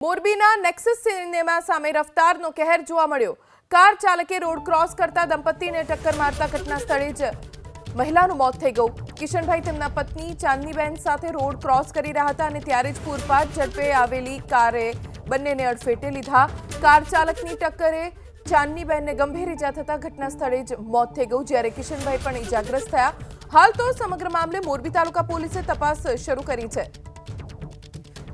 મોરબીના Nexus cinema સામે રફતારનો કહેર જોવા મળ્યો। કાર ચાલકે રોડ ક્રોસ કરતા દંપતીને ટક્કર મારતા ઘટના સ્થળે જ મહિલાનું મોત થઈ ગયું। કિશનભાઈ તેમના પત્ની ચાંદનીબેન સાથે રોડ ક્રોસ કરી રહ્યા હતા અને ત્યારે જ પૂરપાટ ઝડપે આવેલી કારે બંનેને અડફેટે લીધા। કાર ચાલકની ટક્કરે ચાંદનીબેનને ગંભીર ઈજા થતા ઘટના સ્થળે જ મોત થઈ ગયું, જ્યારે કિશનભાઈ પણ ઈજાગ્રસ્ત થયા। હાલ તો સમગ્ર મામલે મોરબી તાલુકા પોલીસે તપાસ શરૂ કરી છે।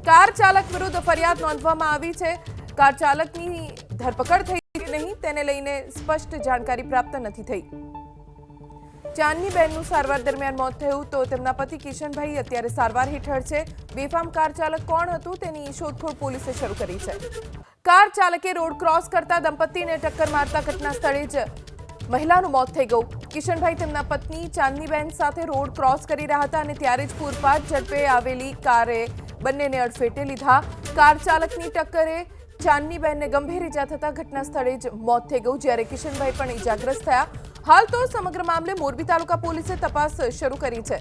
કાર ચાલક વિરુદ્ધ ફરિયાદ નોંધવામાં આવી છે। કાર ચાલકની ધરપકડ થઈ કે નહીં તેને લઈને સ્પષ્ટ જાણકારી પ્રાપ્ત નથી થઈ। ચાંદનીબેનનું સારવાર દરમિયાન મોત થયું તો તેમના પતિ કિશનભાઈ અત્યારે સારવાર હેઠળ છે। બેફામ કાર ચાલક કોણ હતું તેની શોધખોળ પોલીસે શરૂ કરી છે। કાર ચાલકે રોડ ક્રોસ કરતા દંપતીને ટક્કર મારતા ઘટના સ્થળે જ મહિલાનું મોત થઈ ગયું। કિશનભાઈ તેમના પત્ની ચાંદનીબેન સાથે રોડ ક્રોસ કરી રહ્યા હતા અને ત્યારે જ પૂરપાટ ઝડપે આવેલી કારે બંનેને અડફેટે લીધા। કાર ચાલકની ટક્કરે ચાંદનીબેનને ગંભીર ઈજા થતા ઘટના સ્થળે જ મોત થઈ ગયું, જ્યારે કિશનભાઈ પણ ઈજાગ્રસ્ત થયા। હાલ તો સમગ્ર મામલે મોરબી તાલુકા પોલીસે તપાસ શરૂ કરી છે।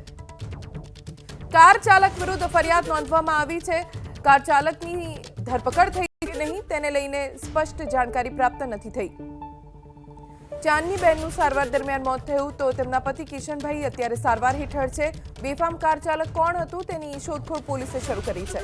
કાર ચાલક વિરુદ્ધ ફરિયાદ નોંધવામાં આવી છે। કાર ચાલકની ધરપકડ થઈ કે નહીં તેને લઈને સ્પષ્ટ જાણકારી પ્રાપ્ત નથી થઈ। ચાંદનીબેનનું સારવાર દરમિયાન મોત થયું તો તેમના પતિ કિશનભાઈ અત્યારે સારવાર હેઠળ છે। બેફામ કાર ચાલક કોણ હતું તેની શોધખોળ પોલીસે શરૂ કરી છે।